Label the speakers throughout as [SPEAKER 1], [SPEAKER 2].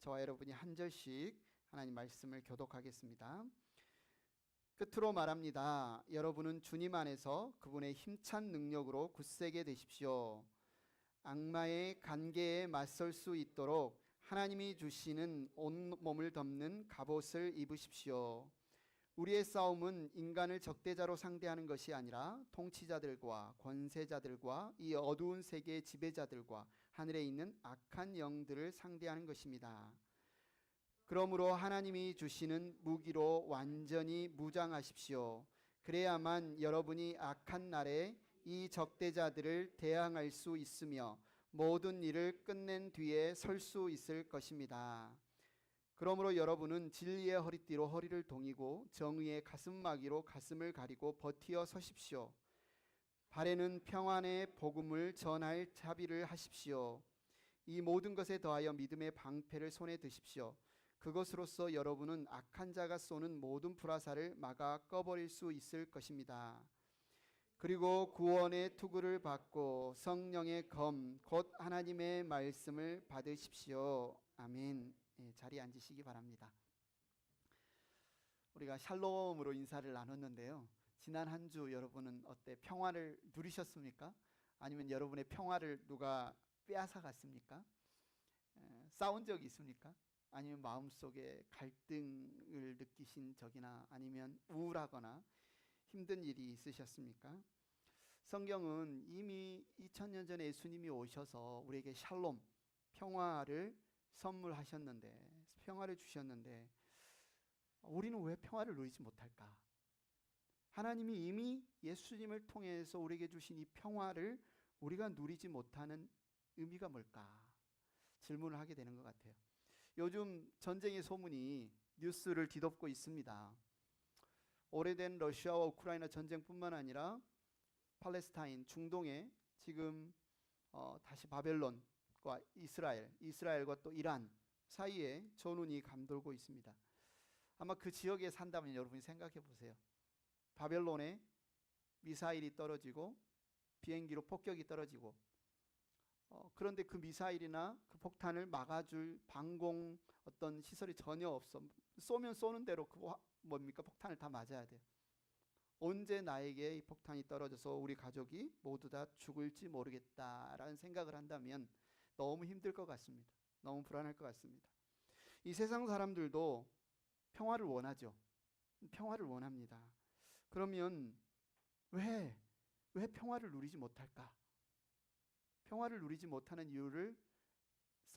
[SPEAKER 1] 저와 여러분이 한 절씩 하나님 말씀을 교독하겠습니다. 끝으로 말합니다. 여러분은 주님 안에서 그분의 힘찬 능력으로 굳세게 되십시오. 악마의 간계에 맞설 수 있도록 하나님이 주시는 온몸을 덮는 갑옷을 입으십시오. 우리의 싸움은 인간을 적대자로 상대하는 것이 아니라 통치자들과 권세자들과 이 어두운 세계의 지배자들과 하늘에 있는 악한 영들을 상대하는 것입니다. 그러므로 하나님이 주시는 무기로 완전히 무장하십시오. 그래야만 여러분이 악한 날에 이 적대자들을 대항할 수 있으며 모든 일을 끝낸 뒤에 설 수 있을 것입니다. 그러므로 여러분은 진리의 허리띠로 허리를 동이고 정의의 가슴막이로 가슴을 가리고 버티어 서십시오. 발에는 평안의 복음을 전할 자비를 하십시오. 이 모든 것에 더하여 믿음의 방패를 손에 드십시오. 그것으로서 여러분은 악한 자가 쏘는 모든 불화살을 막아 꺼버릴 수 있을 것입니다. 그리고 구원의 투구를 받고 성령의 검, 곧 하나님의 말씀을 받으십시오. 아멘. 자리에 앉으시기 바랍니다. 우리가 샬롬으로 인사를 나눴는데요. 지난 한 주 여러분은 어때? 평화를 누리셨습니까? 아니면 여러분의 평화를 누가 빼앗아 갔습니까? 싸운 적이 있습니까? 아니면 마음속에 갈등을 느끼신 적이나 아니면 우울하거나 힘든 일이 있으셨습니까? 성경은 이미 2000년 전에 예수님이 오셔서 우리에게 샬롬, 평화를 선물하셨는데, 평화를 주셨는데 우리는 왜 평화를 누리지 못할까? 하나님이 이미 예수님을 통해서 우리에게 주신 이 평화를 우리가 누리지 못하는 의미가 뭘까? 질문을 하게 되는 것 같아요. 요즘 전쟁의 소문이 뉴스를 뒤덮고 있습니다. 오래된 러시아와 우크라이나 전쟁뿐만 아니라 팔레스타인, 중동에 지금 다시 바벨론과 이스라엘과 또 이란 사이에 전운이 감돌고 있습니다. 아마 그 지역에 산다면 여러분이 생각해 보세요. 바벨론에 미사일이 떨어지고 비행기로 폭격이 떨어지고 그런데 그 미사일이나 그 폭탄을 막아줄 방공 어떤 시설이 전혀 없어. 쏘면 쏘는 대로 그 폭탄을 다 맞아야 돼요. 언제 나에게 이 폭탄이 떨어져서 우리 가족이 모두 다 죽을지 모르겠다라는 생각을 한다면 너무 힘들 것 같습니다. 너무 불안할 것 같습니다. 이 세상 사람들도 평화를 원하죠. 평화를 원합니다. 그러면 왜 평화를 누리지 못할까? 평화를 누리지 못하는 이유를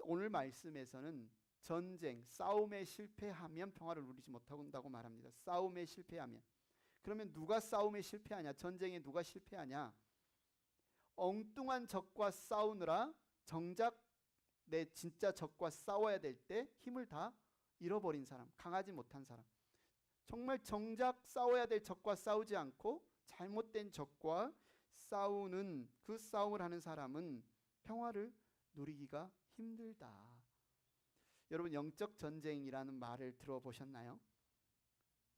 [SPEAKER 1] 오늘 말씀에서는 전쟁, 싸움에 실패하면 평화를 누리지 못한다고 말합니다. 싸움에 실패하면. 그러면 누가 싸움에 실패하냐? 전쟁에 누가 실패하냐? 엉뚱한 적과 싸우느라 정작 내 진짜 적과 싸워야 될 때 힘을 다 잃어버린 사람, 강하지 못한 사람. 정말 정작 싸워야 될 적과 싸우지 않고 잘못된 적과 싸우는 그 싸움을 하는 사람은 평화를 누리기가 힘들다. 여러분 영적 전쟁이라는 말을 들어보셨나요?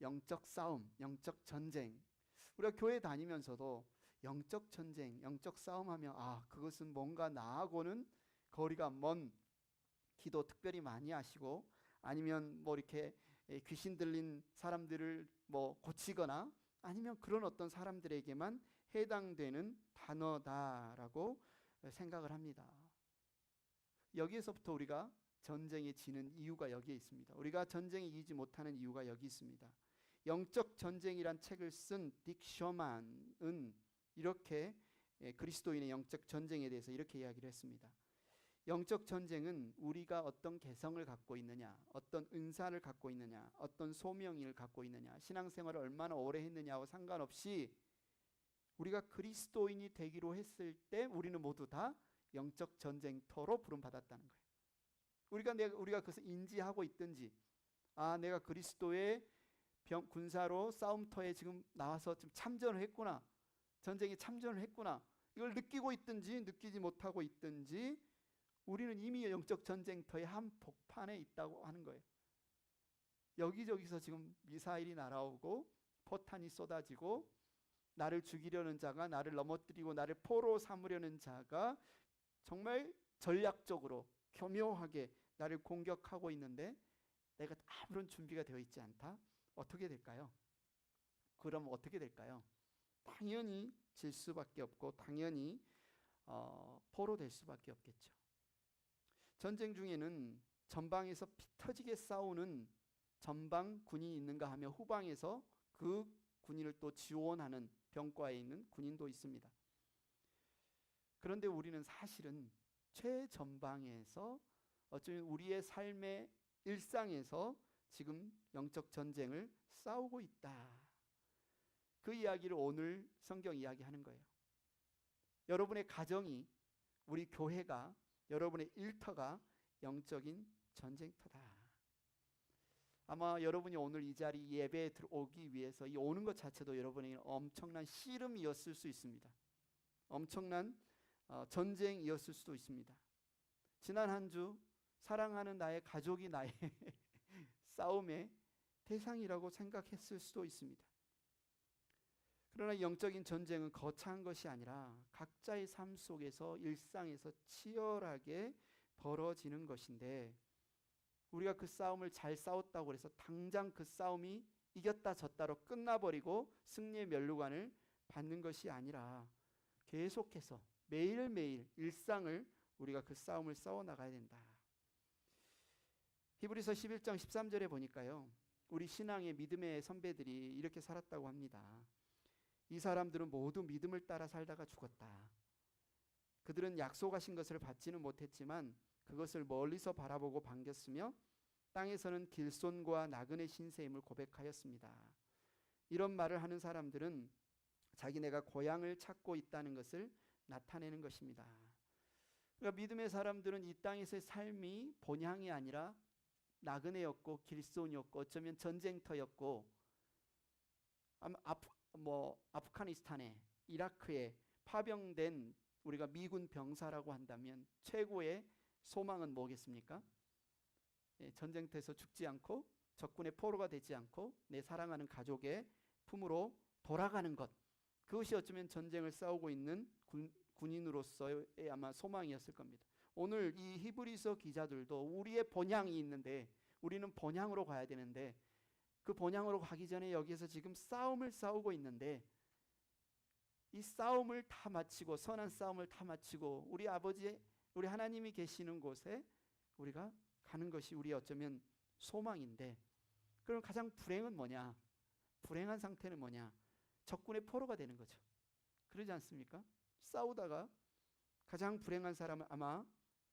[SPEAKER 1] 영적 싸움, 영적 전쟁. 우리가 교회 다니면서도 영적 전쟁, 영적 싸움하면 그것은 뭔가 나하고는 거리가 먼 기도 특별히 많이 하시고 아니면 이렇게 귀신 들린 사람들을 고치거나 아니면 그런 어떤 사람들에게만 해당되는 단어다라고 생각을 합니다. 여기에서부터 우리가 전쟁에 지는 이유가 여기에 있습니다. 우리가 전쟁에 이기지 못하는 이유가 여기 있습니다. 영적 전쟁이란 책을 쓴 딕 셔만은 이렇게 그리스도인의 영적 전쟁에 대해서 이렇게 이야기를 했습니다. 영적 전쟁은 우리가 어떤 개성을 갖고 있느냐, 어떤 은사를 갖고 있느냐, 어떤 소명을 갖고 있느냐, 신앙생활을 얼마나 오래 했느냐와 상관없이 우리가 그리스도인이 되기로 했을 때 우리는 모두 다 영적 전쟁터로 부름받았다는 거예요. 우리가 그것을 인지하고 있든지, 내가 그리스도의 군사로 싸움터에 지금 나와서 지금 참전을 했구나, 전쟁에 참전을 했구나, 이걸 느끼고 있든지 느끼지 못하고 있든지 우리는 이미 영적 전쟁터의 한 복판에 있다고 하는 거예요. 여기저기서 지금 미사일이 날아오고 포탄이 쏟아지고 나를 죽이려는 자가, 나를 넘어뜨리고 나를 포로 삼으려는 자가 정말 전략적으로 교묘하게 나를 공격하고 있는데 내가 아무런 준비가 되어 있지 않다. 어떻게 될까요? 그럼 어떻게 될까요? 당연히 질 수밖에 없고 당연히 포로될 수밖에 없겠죠. 전쟁 중에는 전방에서 피 터지게 싸우는 전방 군인이 있는가 하며 후방에서 그 군인을 또 지원하는 병과에 있는 군인도 있습니다. 그런데 우리는 사실은 최전방에서 어쩌면 우리의 삶의 일상에서 지금 영적 전쟁을 싸우고 있다. 그 이야기를 오늘 성경 이야기하는 거예요. 여러분의 가정이, 우리 교회가, 여러분의 일터가 영적인 전쟁터다. 아마 여러분이 오늘 이 자리 예배에 들어오기 위해서 이 오는 것 자체도 여러분에게 엄청난 씨름이었을 수 있습니다. 엄청난 전쟁이었을 수도 있습니다. 지난 한 주 사랑하는 나의 가족이 나의 싸움의 대상이라고 생각했을 수도 있습니다. 그러나 영적인 전쟁은 거창한 것이 아니라 각자의 삶 속에서 일상에서 치열하게 벌어지는 것인데, 우리가 그 싸움을 잘 싸웠다고 해서 당장 그 싸움이 이겼다 졌다로 끝나버리고 승리의 면류관을 받는 것이 아니라 계속해서 매일매일 일상을 우리가 그 싸움을 싸워나가야 된다. 히브리서 11장 13절에 보니까요, 우리 신앙의 믿음의 선배들이 이렇게 살았다고 합니다. 이 사람들은 모두 믿음을 따라 살다가 죽었다. 그들은 약속하신 것을 받지는 못했지만 그것을 멀리서 바라보고 반겼으며 땅에서는 길손과 나그네 신세임을 고백하였습니다. 이런 말을 하는 사람들은 자기네가 고향을 찾고 있다는 것을 나타내는 것입니다. 그러니까 믿음의 사람들은 이 땅에서의 삶이 본향이 아니라 나그네였고 길손이었고 어쩌면 전쟁터였고, 아프가니스탄에, 이라크에 파병된 우리가 미군 병사라고 한다면 최고의 소망은 뭐겠습니까? 전쟁터에서 죽지 않고 적군의 포로가 되지 않고 내 사랑하는 가족의 품으로 돌아가는 것, 그것이 어쩌면 전쟁을 싸우고 있는 군인으로서의 아마 소망이었을 겁니다. 오늘 이 히브리서 기자들도 우리의 본향이 있는데, 우리는 본향으로 가야 되는데 그 본향으로 가기 전에 여기에서 지금 싸움을 싸우고 있는데, 이 싸움을 다 마치고 선한 싸움을 다 마치고 우리 아버지, 우리 하나님이 계시는 곳에 우리가 가는 것이 우리의 어쩌면 소망인데, 그럼 가장 불행은 뭐냐? 불행한 상태는 뭐냐? 적군의 포로가 되는 거죠. 그러지 않습니까? 싸우다가 가장 불행한 사람은 아마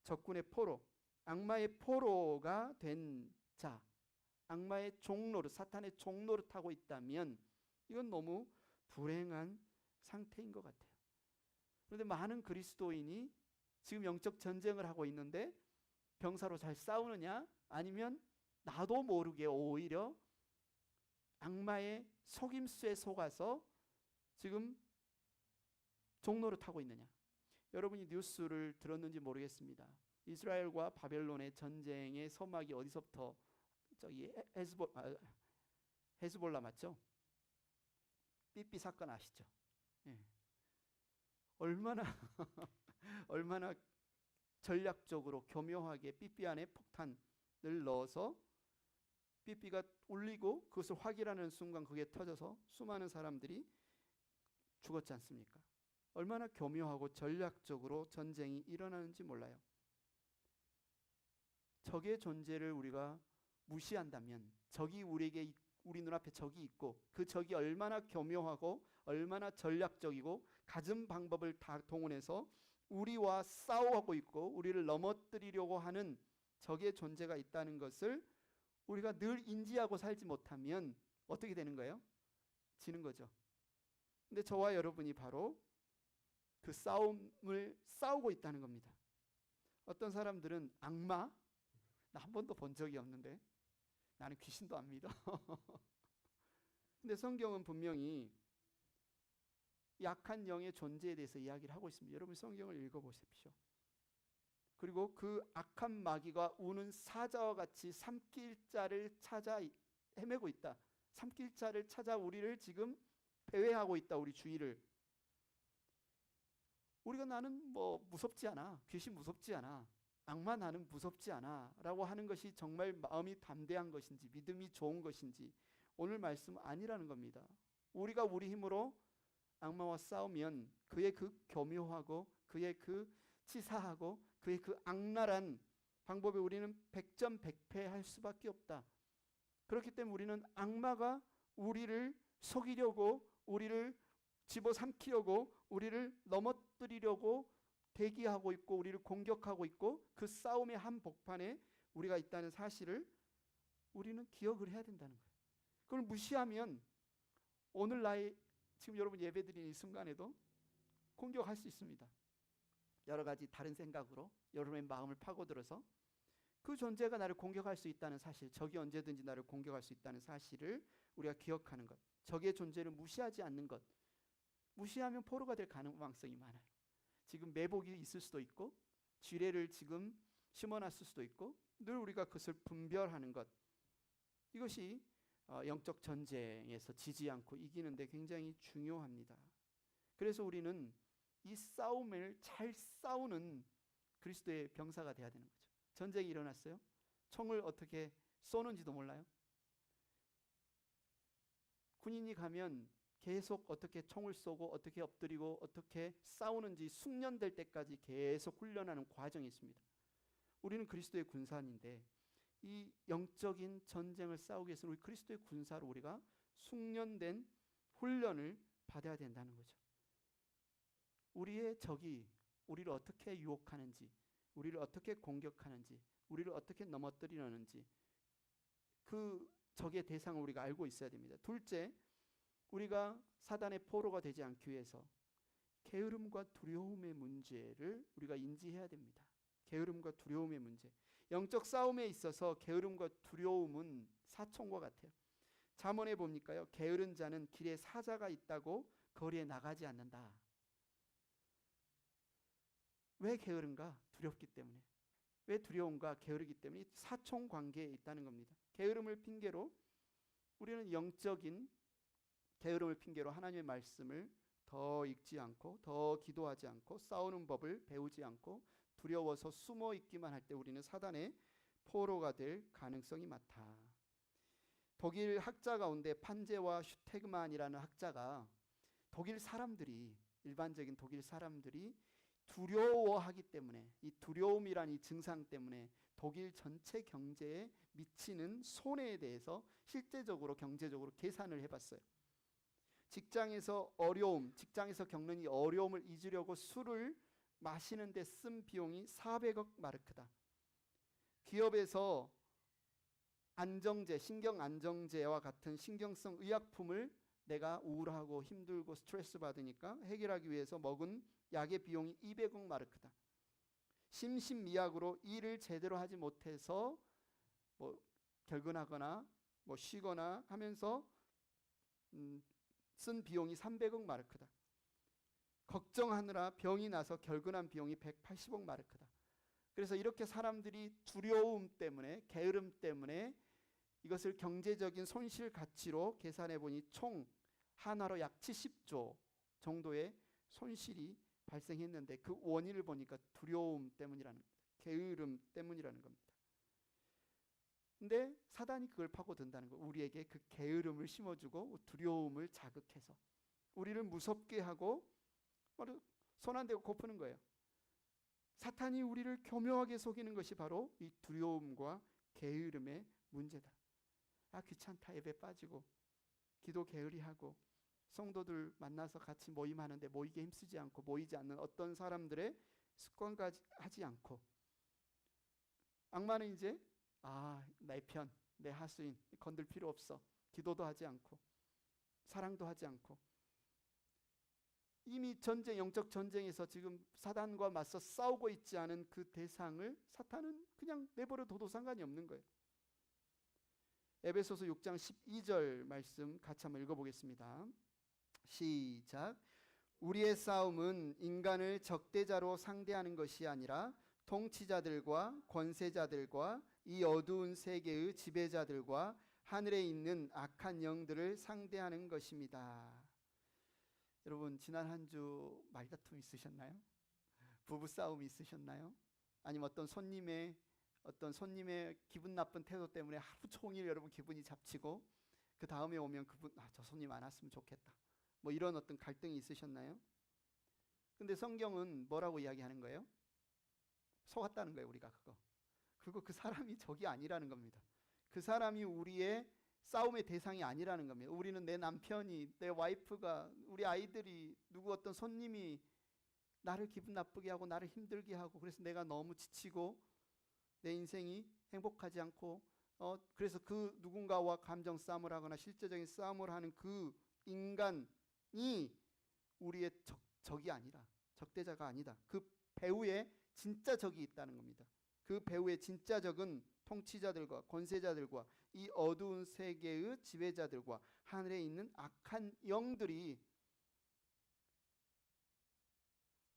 [SPEAKER 1] 적군의 포로, 악마의 포로가 된 자, 악마의 종로를, 사탄의 종로를 타고 있다면 이건 너무 불행한 상태인 것 같아요. 그런데 많은 그리스도인이 지금 영적 전쟁을 하고 있는데 병사로 잘 싸우느냐, 아니면 나도 모르게 오히려 악마의 속임수에 속아서 지금 종로를 타고 있느냐. 여러분이 뉴스를 들었는지 모르겠습니다. 이스라엘과 바벨론의 전쟁의 서막이 어디서부터, 저기 헤즈볼라 맞죠? 삐삐 사건 아시죠? 예. 얼마나 얼마나 전략적으로 교묘하게 삐삐 안에 폭탄을 넣어서 삐삐가 울리고 그것을 확인하는 순간 그게 터져서 수많은 사람들이 죽었지 않습니까? 얼마나 교묘하고 전략적으로 전쟁이 일어나는지 몰라요. 적의 존재를 우리가 무시한다면, 적이 우리 눈앞에 적이 있고 그 적이 얼마나 교묘하고 얼마나 전략적이고 갖은 방법을 다 동원해서 우리와 싸워하고 있고 우리를 넘어뜨리려고 하는 적의 존재가 있다는 것을 우리가 늘 인지하고 살지 못하면 어떻게 되는 거예요? 지는 거죠. 근데 저와 여러분이 바로 그 싸움을 싸우고 있다는 겁니다. 어떤 사람들은 악마? 나 한 번도 본 적이 없는데, 나는 귀신도 안 믿어. 근데 성경은 분명히 약한 영의 존재에 대해서 이야기를 하고 있습니다. 여러분 성경을 읽어보십시오. 그리고 그 악한 마귀가 우는 사자와 같이 삼킬 자를 찾아 헤매고 있다. 삼킬 자를 찾아 우리를 지금 배회하고 있다. 우리 주위를. 우리가 나는 뭐 무섭지 않아. 귀신 무섭지 않아. 악마 나는 무섭지 않아 라고 하는 것이 정말 마음이 담대한 것인지 믿음이 좋은 것인지 오늘 말씀 아니라는 겁니다. 우리가 우리 힘으로 악마와 싸우면 그의 그 교묘하고 그의 그 치사하고 그의 그 악랄한 방법에 우리는 백전백패할 수밖에 없다. 그렇기 때문에 우리는 악마가 우리를 속이려고 우리를 집어삼키려고 우리를 넘어뜨리려고 대기하고 있고 우리를 공격하고 있고 그 싸움의 한복판에 우리가 있다는 사실을 우리는 기억을 해야 된다는 거예요. 그걸 무시하면 오늘 나의 지금 여러분 예배드리는 이 순간에도 공격할 수 있습니다. 여러 가지 다른 생각으로 여러분의 마음을 파고들어서 그 존재가 나를 공격할 수 있다는 사실, 적이 언제든지 나를 공격할 수 있다는 사실을 우리가 기억하는 것, 적의 존재를 무시하지 않는 것. 무시하면 포로가 될 가능성이 많아요. 지금 매복이 있을 수도 있고 지뢰를 지금 심어놨을 수도 있고 늘 우리가 그것을 분별하는 것, 이것이 영적 전쟁에서 지지 않고 이기는 데 굉장히 중요합니다. 그래서 우리는 이 싸움을 잘 싸우는 그리스도의 병사가 돼야 되는 거죠. 전쟁이 일어났어요. 총을 어떻게 쏘는지도 몰라요. 군인이 가면 계속 어떻게 총을 쏘고 어떻게 엎드리고 어떻게 싸우는지 숙련될 때까지 계속 훈련하는 과정이 있습니다. 우리는 그리스도의 군사인데 이 영적인 전쟁을 싸우기 위해서는 우리 그리스도의 군사로 우리가 숙련된 훈련을 받아야 된다는 거죠. 우리의 적이 우리를 어떻게 유혹하는지, 우리를 어떻게 공격하는지, 우리를 어떻게 넘어뜨리려는지 그 적의 대상을 우리가 알고 있어야 됩니다. 둘째, 우리가 사단의 포로가 되지 않기 위해서 게으름과 두려움의 문제를 우리가 인지해야 됩니다. 게으름과 두려움의 문제. 영적 싸움에 있어서 게으름과 두려움은 사총과 같아요. 잠언에 보니까요, 게으른 자는 길에 사자가 있다고 거리에 나가지 않는다. 왜 게으른가? 두렵기 때문에. 왜 두려운가? 게으르기 때문에 사총 관계에 있다는 겁니다. 게으름을 핑계로 우리는 영적인 게으름을 핑계로 하나님의 말씀을 더 읽지 않고 더 기도하지 않고 싸우는 법을 배우지 않고 두려워서 숨어 있기만 할 때 우리는 사단의 포로가 될 가능성이 많다. 독일 학자 가운데 판제와 슈테그만이라는 학자가 독일 사람들이, 일반적인 독일 사람들이 두려워하기 때문에, 이 두려움이란 이 증상 때문에 독일 전체 경제에 미치는 손해에 대해서 실제적으로 경제적으로 계산을 해봤어요. 직장에서 직장에서 겪는 이 어려움을 잊으려고 술을 마시는데 쓴 비용이 400억 마르크다. 기업에서 안정제, 신경 안정제와 같은 신경성 의약품을 내가 우울하고 힘들고 스트레스 받으니까 해결하기 위해서 먹은 약의 비용이 200억 마르크다. 심신미약으로 일을 제대로 하지 못해서 결근하거나 쉬거나 하면서 쓴 비용이 300억 마르크다. 걱정하느라 병이 나서 결근한 비용이 180억 마르크다. 그래서 이렇게 사람들이 두려움 때문에, 게으름 때문에 이것을 경제적인 손실 가치로 계산해 보니 총 하나로 약 70조 정도의 손실이 발생했는데 그 원인을 보니까 두려움 때문이라는 겁니다. 게으름 때문이라는 겁니다. 근데 사단이 그걸 파고든다는 거. 우리에게 그 게으름을 심어주고 두려움을 자극해서 우리를 무섭게 하고 바로 손 안 대고 고프는 거예요. 사탄이 우리를 교묘하게 속이는 것이 바로 이 두려움과 게으름의 문제다. 귀찮다, 예배 빠지고 기도 게으리하고 성도들 만나서 같이 모임하는데 모이게 힘쓰지 않고 모이지 않는 어떤 사람들의 습관까지 하지 않고, 악마는 이제 내 편, 내 하수인 건들 필요 없어. 기도도 하지 않고 사랑도 하지 않고 이미 영적 전쟁에서 지금 사단과 맞서 싸우고 있지 않은 그 대상을 사탄은 그냥 내버려둬도 상관이 없는 거예요. 에베소서 6장 12절 말씀 같이 한번 읽어보겠습니다. 시작. 우리의 싸움은 인간을 적대자로 상대하는 것이 아니라 통치자들과 권세자들과 이 어두운 세계의 지배자들과 하늘에 있는 악한 영들을 상대하는 것입니다. 여러분, 지난 한 주 말다툼 있으셨나요? 부부싸움 있으셨나요? 아니면 어떤 손님의 기분 나쁜 태도 때문에 하루 종일 여러분 기분이 잡치고 그 다음에 오면 그분 저 손님 안 왔으면 좋겠다. 뭐 이런 어떤 갈등이 있으셨나요? 근데 성경은 뭐라고 이야기하는 거예요? 속았다는 거예요, 우리가 그거. 그리고 그 사람이 적이 아니라는 겁니다. 그 사람이 우리의 싸움의 대상이 아니라는 겁니다. 우리는 내 남편이, 내 와이프가, 우리 아이들이, 누구 어떤 손님이 나를 기분 나쁘게 하고 나를 힘들게 하고 그래서 내가 너무 지치고 내 인생이 행복하지 않고 그래서 그 누군가와 감정 싸움을 하거나 실제적인 싸움을 하는 그 인간이 우리의 적이 아니라 적대자가 아니다. 그 배후에 진짜 적이 있다는 겁니다. 그 배후의 진짜 적은 통치자들과 권세자들과 이 어두운 세계의 지배자들과 하늘에 있는 악한 영들이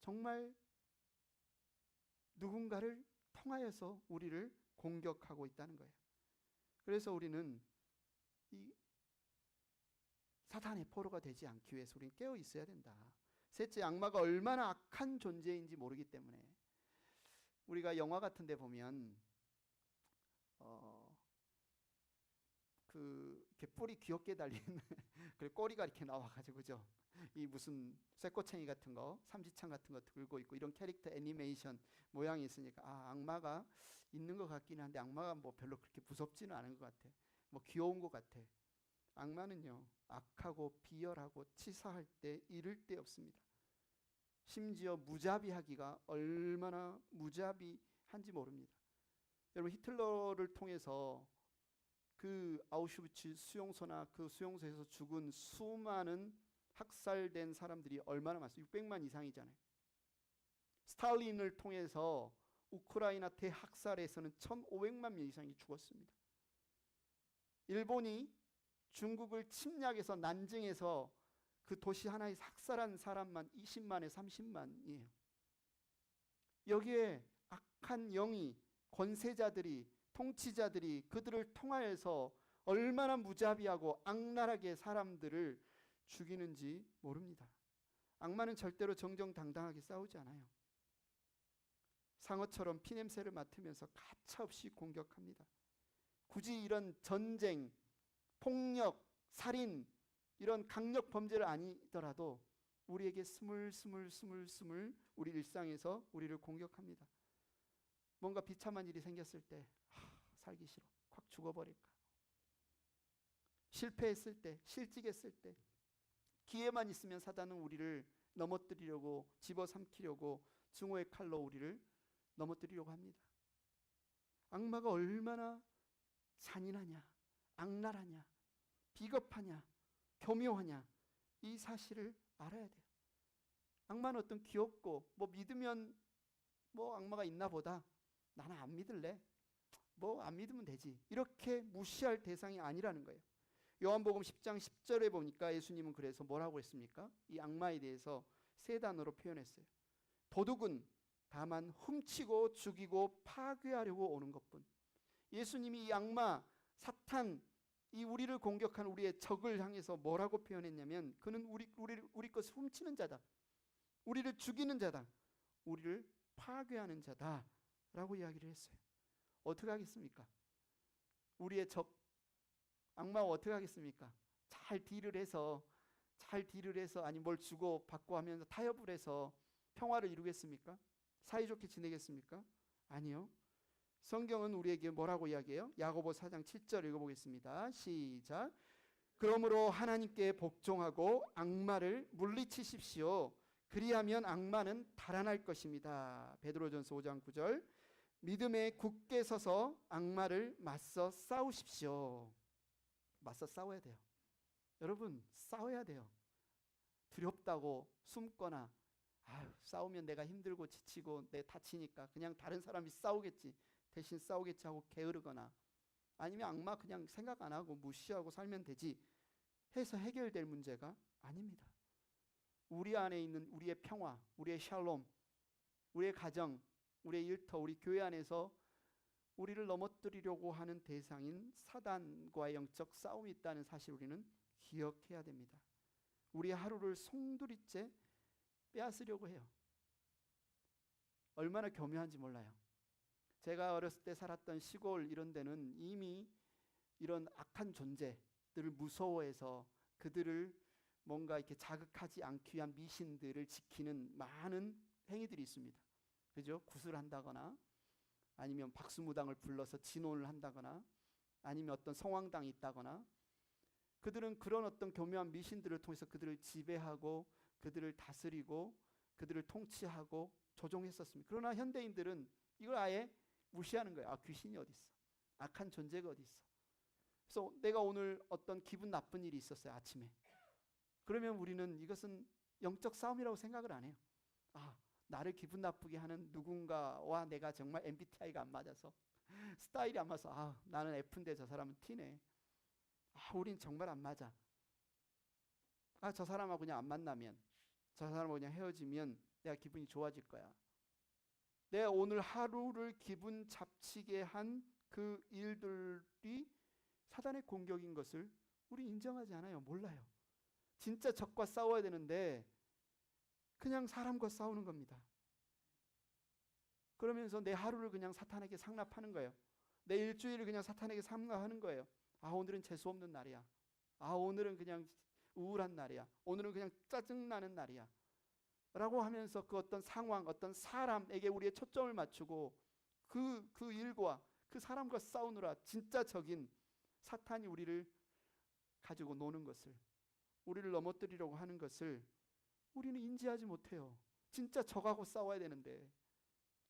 [SPEAKER 1] 정말 누군가를 통하여서 우리를 공격하고 있다는 거예요. 그래서 우리는 이 사탄의 포로가 되지 않기 위해서 우리는 깨어 있어야 된다. 셋째, 악마가 얼마나 악한 존재인지 모르기 때문에 우리가 영화 같은 데 보면 이렇게 뿔이 귀엽게 달린 그리고 꼬리가 이렇게 나와가지고 그죠? 이 무슨 쇠꼬챙이 같은 거, 삼지창 같은 거 들고 있고 이런 캐릭터 애니메이션 모양이 있으니까 악마가 있는 것 같긴 한데 악마가 뭐 별로 그렇게 무섭지는 않은 것 같아. 뭐 귀여운 것 같아. 악마는요 악하고 비열하고 치사할 때 이를 데 없습니다. 심지어 무자비하기가 얼마나 무자비한지 모릅니다. 여러분 히틀러를 통해서 그 아우슈비츠 수용소나 그 수용소에서 죽은 수많은 학살된 사람들이 얼마나 많습니까? 600만 이상이잖아요. 스탈린을 통해서 우크라이나 대학살에서는 1500만 명 이상이 죽었습니다. 일본이 중국을 침략해서 난징해서 그 도시 하나에 학살한 사람만 20만에 30만이에요. 여기에 악한 영이 권세자들이 통치자들이 그들을 통하여서 얼마나 무자비하고 악랄하게 사람들을 죽이는지 모릅니다. 악마는 절대로 정정당당하게 싸우지 않아요. 상어처럼 피냄새를 맡으면서 가차없이 공격합니다. 굳이 이런 전쟁, 폭력, 살인 이런 강력 범죄를 아니더라도 우리에게 스물스물 우리 일상에서 우리를 공격합니다. 뭔가 비참한 일이 생겼을 때 살기 싫어. 확 죽어버릴까. 실패했을 때, 실직했을 때 기회만 있으면 사단은 우리를 넘어뜨리려고 집어삼키려고 증오의 칼로 우리를 넘어뜨리려고 합니다. 악마가 얼마나 잔인하냐, 악랄하냐, 비겁하냐, 교묘하냐 이 사실을 알아야 돼요. 악마는 어떤 귀엽고 뭐 믿으면 뭐 악마가 있나 보다. 나는 안 믿을래. 뭐 안 믿으면 되지. 이렇게 무시할 대상이 아니라는 거예요. 요한복음 10장 10절에 보니까 예수님은 그래서 뭐라고 했습니까? 이 악마에 대해서 세 단어로 표현했어요. 도둑은 다만 훔치고 죽이고 파괴하려고 오는 것뿐. 예수님이 이 악마, 사탄, 이 우리를 공격한 우리의 적을 향해서 뭐라고 표현했냐면 그는 우리 것을 훔치는 자다. 우리를 죽이는 자다. 우리를 파괴하는 자다라고 이야기를 했어요. 어떻게 하겠습니까? 우리의 적 악마가 어떻게 하겠습니까? 잘 딜을 해서 아니 뭘 주고 받고 하면서 타협을 해서 평화를 이루겠습니까? 사이좋게 지내겠습니까? 아니요. 성경은 우리에게 뭐라고 이야기해요? 야고보 4장 7절 읽어보겠습니다. 시작. 그러므로 하나님께 복종하고 악마를 물리치십시오. 그리하면 악마는 달아날 것입니다. 베드로전서 5장 9절. 믿음에 굳게 서서 악마를 맞서 싸우십시오. 맞서 싸워야 돼요. 여러분 싸워야 돼요. 두렵다고 숨거나 싸우면 내가 힘들고 지치고 내 다치니까 그냥 다른 사람이 싸우겠지 대신 싸우겠지 하고 게으르거나 아니면 악마 그냥 생각 안 하고 무시하고 살면 되지 해서 해결될 문제가 아닙니다. 우리 안에 있는 우리의 평화, 우리의 샬롬, 우리의 가정, 우리의 일터, 우리 교회 안에서 우리를 넘어뜨리려고 하는 대상인 사단과의 영적 싸움이 있다는 사실 우리는 기억해야 됩니다. 우리의 하루를 송두리째 빼앗으려고 해요. 얼마나 교묘한지 몰라요. 제가 어렸을 때 살았던 시골 이런 데는 이미 이런 악한 존재들을 무서워해서 그들을 뭔가 이렇게 자극하지 않기 위한 미신들을 지키는 많은 행위들이 있습니다. 그죠? 구슬한다거나 아니면 박수무당을 불러서 진혼을 한다거나 아니면 어떤 성황당이 있다거나, 그들은 그런 어떤 교묘한 미신들을 통해서 그들을 지배하고 그들을 다스리고 그들을 통치하고 조종했었습니다. 그러나 현대인들은 이걸 아예 무시하는 거예요. 아, 귀신이 어디 있어? 악한 존재가 어디 있어? 그래서 내가 오늘 어떤 기분 나쁜 일이 있었어요, 아침에. 그러면 우리는 이것은 영적 싸움이라고 생각을 안 해요. 아, 나를 기분 나쁘게 하는 누군가와 내가 정말 MBTI가 안 맞아서, 스타일이 안 맞아서, 아, 나는 F인데 저 사람은 T네. 아, 우린 정말 안 맞아. 아, 저 사람하고 그냥 안 만나면, 저 사람하고 그냥 헤어지면 내가 기분이 좋아질 거야. 내가 오늘 하루를 기분 잡치게 한 그 일들이 사단의 공격인 것을 우리 인정하지 않아요. 몰라요. 진짜 적과 싸워야 되는데 그냥 사람과 싸우는 겁니다. 그러면서 내 하루를 그냥 사탄에게 상납하는 거예요. 내 일주일을 그냥 사탄에게 상납하는 거예요. 아, 오늘은 재수 없는 날이야. 아, 오늘은 그냥 우울한 날이야. 오늘은 그냥 짜증나는 날이야. 라고 하면서 그 어떤 상황, 어떤 사람에게 우리의 초점을 맞추고 그 일과 그 사람과 싸우느라 진짜 적인 사탄이 우리를 가지고 노는 것을, 우리를 넘어뜨리려고 하는 것을 우리는 인지하지 못해요. 진짜 적하고 싸워야 되는데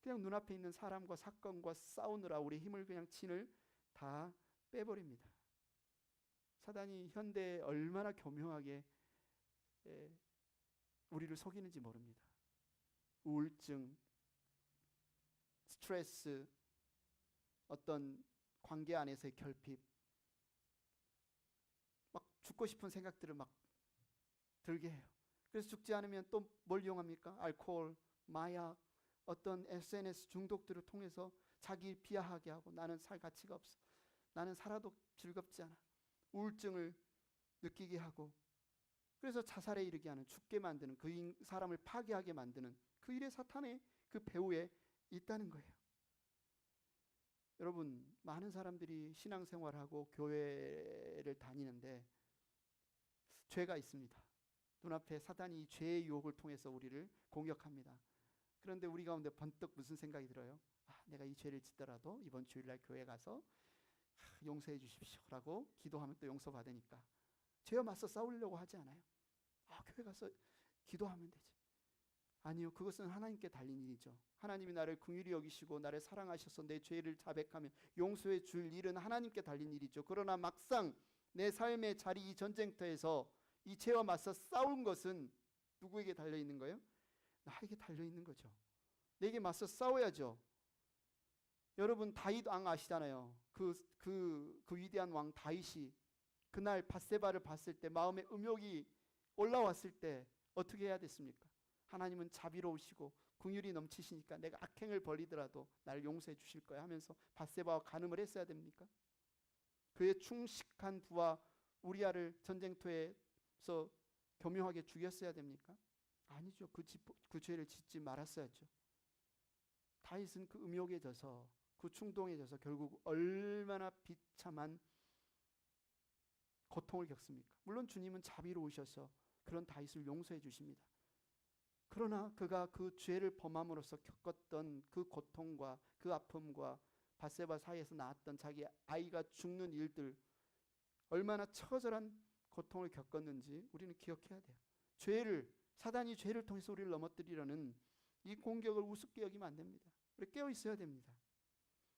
[SPEAKER 1] 그냥 눈앞에 있는 사람과 사건과 싸우느라 우리 힘을 그냥 진을 다 빼버립니다. 사단이 현대에 얼마나 교묘하게 우리를 속이는지 모릅니다. 우울증, 스트레스, 어떤 관계 안에서의 결핍, 막 죽고 싶은 생각들을 막 들게 해요. 그래서 죽지 않으면 또 뭘 이용합니까? 알코올, 마약, 어떤 SNS 중독들을 통해서 자기 비하하게 하고, 나는 살 가치가 없어, 나는 살아도 즐겁지 않아, 우울증을 느끼게 하고, 그래서 자살에 이르게 하는, 죽게 만드는, 그 사람을 파괴하게 만드는 그 일에 사탄의 그 배후에 있다는 거예요. 여러분, 많은 사람들이 신앙생활하고 교회를 다니는데 죄가 있습니다. 눈앞에 사단이 죄의 유혹을 통해서 우리를 공격합니다. 그런데 우리 가운데 번뜩 무슨 생각이 들어요? 아, 내가 이 죄를 짓더라도 이번 주일날 교회 가서 용서해 주십시오 라고 기도하면 또 용서받으니까 죄와 맞서 싸우려고 하지 않아요. 아, 교회 가서 기도하면 되지. 아니요, 그것은 하나님께 달린 일이죠. 하나님이 나를 긍휼히 여기시고 나를 사랑하셔서 내 죄를 자백하면 용서해 줄 일은 하나님께 달린 일이죠. 그러나 막상 내 삶의 자리, 이 전쟁터에서 이 죄와 맞서 싸운 것은 누구에게 달려있는 거예요? 나에게 달려있는 거죠. 내게 맞서 싸워야죠. 여러분, 다윗 왕 아시잖아요. 그 위대한 왕 다윗이 그날 밧세바를 봤을 때, 마음에 음욕이 올라왔을 때 어떻게 해야 됐습니까? 하나님은 자비로우시고 긍휼이 넘치시니까 내가 악행을 벌이더라도 나를 용서해 주실 거야 하면서 밧세바와 간음을 했어야 됩니까? 그의 충식한 부하 우리아를 전쟁터에서 교묘하게 죽였어야 됩니까? 아니죠. 그 죄를 짓지 말았어야죠. 다윗은 그 음욕에 져서, 그 충동에 져서 결국 얼마나 비참한 고통을 겪습니까? 물론 주님은 자비로우셔서 그런 다윗을 용서해 주십니다. 그러나 그가 그 죄를 범함으로써 겪었던 그 고통과 그 아픔과 밧세바 사이에서 낳았던 자기 아이가 죽는 일들, 얼마나 처절한 고통을 겪었는지 우리는 기억해야 돼요. 사단이 죄를 통해서 우리를 넘어뜨리려는 이 공격을 우습게 여기면 안 됩니다. 우리 깨어 있어야 됩니다.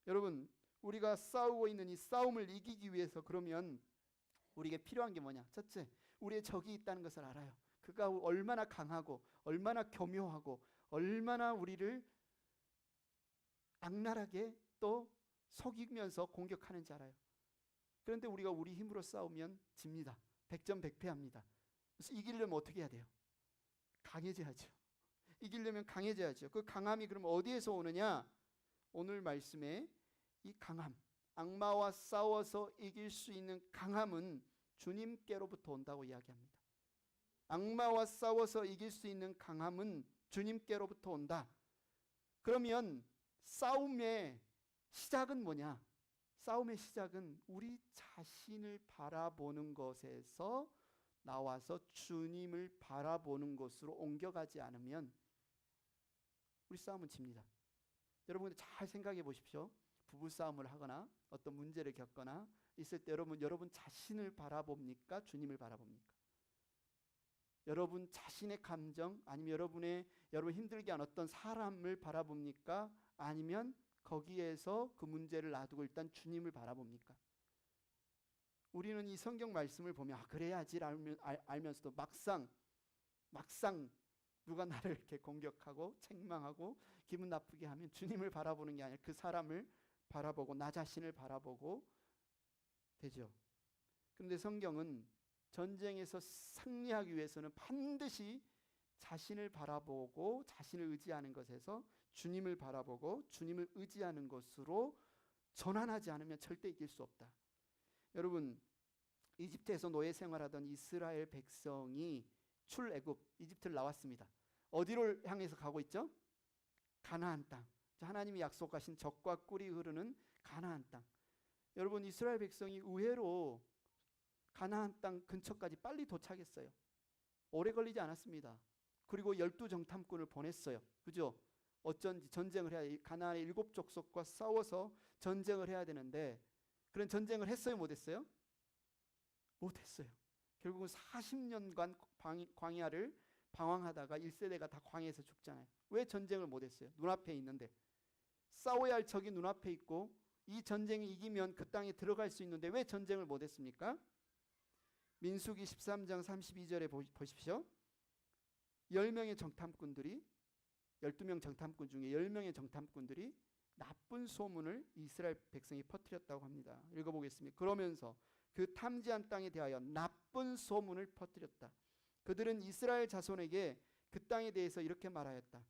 [SPEAKER 1] 여러분, 우리가 싸우고 있는 이 싸움을 이기기 위해서 그러면 우리에게 필요한 게 뭐냐? 첫째, 우리의 적이 있다는 것을 알아요. 그가 얼마나 강하고 얼마나 교묘하고 얼마나 우리를 악랄하게 또 속이면서 공격하는지 알아요. 그런데 우리가 우리 힘으로 싸우면 집니다. 백전백패합니다. 그래서 이기려면 어떻게 해야 돼요? 강해져야죠. 이기려면 강해져야죠. 그 강함이 그럼 어디에서 오느냐? 오늘 말씀에 이 강함, 악마와 싸워서 이길 수 있는 강함은 주님께로부터 온다고 이야기합니다. 악마와 싸워서 이길 수 있는 강함은 주님께로부터 온다. 그러면 싸움에 시작은 뭐냐? 싸움의 시작은 우리 자신을 바라보는 것에서 나와서 주님을 바라보는 것으로 옮겨가지 않으면 우리 싸움은 집니다. 여러분 잘 생각해 보십시오. 부부싸움을 하거나 어떤 문제를 겪거나 있을 때 여러분 자신을 바라봅니까? 주님을 바라봅니까? 여러분 자신의 감정 아니면 여러분 힘들게 한 어떤 사람을 바라봅니까? 아니면 거기에서 그 문제를 놔두고 일단 주님을 바라봅니까? 우리는 이 성경 말씀을 보면 그래야지 알면서도 막상 누가 나를 이렇게 공격하고 책망하고 기분 나쁘게 하면 주님을 바라보는 게 아니라 그 사람을 바라보고 나 자신을 바라보고 되죠. 그런데 성경은 전쟁에서 승리하기 위해서는 반드시 자신을 바라보고 자신을 의지하는 것에서 주님을 바라보고 주님을 의지하는 것으로 전환하지 않으면 절대 이길 수 없다. 여러분 이집트에서 노예 생활하던 이스라엘 백성이 출애굽 이집트를 나왔습니다. 어디를 향해서 가고 있죠? 가나안 땅. 하나님이 약속하신 젖과 꿀이 흐르는 가나안 땅. 여러분 이스라엘 백성이 의외로 가나안 땅 근처까지 빨리 도착했어요. 오래 걸리지 않았습니다. 그리고 12정탐꾼을 보냈어요. 그죠? 어쩐지 전쟁을 해야 가나안의 7족속과 싸워서 전쟁을 해야 되는데 그런 전쟁을 했어요? 못했어요? 못했어요. 결국은 40년간 광야를 방황하다가 1세대가 다 광야에서 죽잖아요. 왜 전쟁을 못했어요? 눈앞에 있는데. 싸워야 할 적이 눈앞에 있고 이 전쟁이 이기면 그 땅에 들어갈 수 있는데 왜 전쟁을 못했습니까? 민수기 13장 32절에 보십시오. 10명의 정탐꾼들이 12명 정탐꾼 중에 10명의 정탐꾼들이 나쁜 소문을 이스라엘 백성이 퍼뜨렸다고 합니다. 읽어보겠습니다. 그러면서 그 탐지한 땅에 대하여 나쁜 소문을 퍼뜨렸다. 그들은 이스라엘 자손에게 그 땅에 대해서 이렇게 말하였다.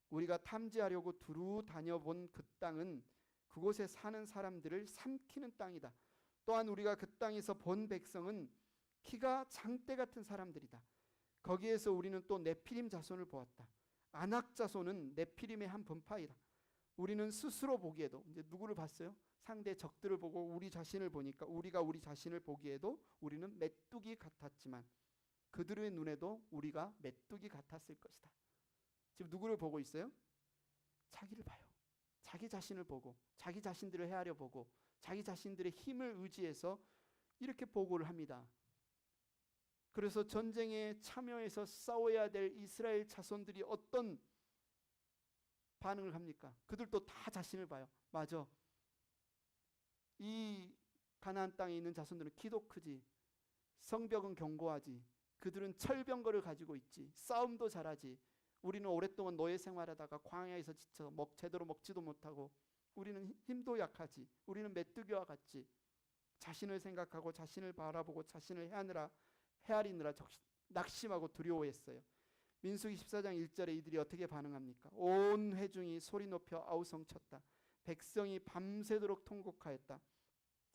[SPEAKER 1] 우리가 탐지하려고 두루 다녀본 그 땅은 그곳에 사는 사람들을 삼키는 땅이다. 또한 우리가 그 땅에서 본 백성은 키가 장대 같은 사람들이다. 거기에서 우리는 또 네피림 자손을 보았다. 아낙 자손은 네피림의 한 분파이다. 우리는 스스로 보기에도 이제 누구를 봤어요? 상대 적들을 보고 우리 자신을 보니까 우리가 우리 자신을 보기에도 우리는 메뚜기 같았지만 그들의 눈에도 우리가 메뚜기 같았을 것이다. 지금 누구를 보고 있어요? 자기를 봐요. 자기 자신을 보고 자기 자신들을 헤아려 보고 자기 자신들의 힘을 의지해서 이렇게 보고를 합니다. 그래서 전쟁에 참여해서 싸워야 될 이스라엘 자손들이 어떤 반응을 합니까? 그들도 다 자신을 봐요. 맞아. 이 가나안 땅에 있는 자손들은 키도 크지. 성벽은 견고하지. 그들은 철병거를 가지고 있지. 싸움도 잘하지. 우리는 오랫동안 노예 생활하다가 광야에서 지쳐 제대로 먹지도 못하고 우리는 힘도 약하지. 우리는 메뚜기와 같지. 자신을 생각하고 자신을 바라보고 자신을 헤아리느라 낙심하고 두려워했어요. 민수기 14장 1절에 이들이 어떻게 반응합니까? 온 회중이 소리 높여 아우성쳤다. 백성이 밤새도록 통곡하였다.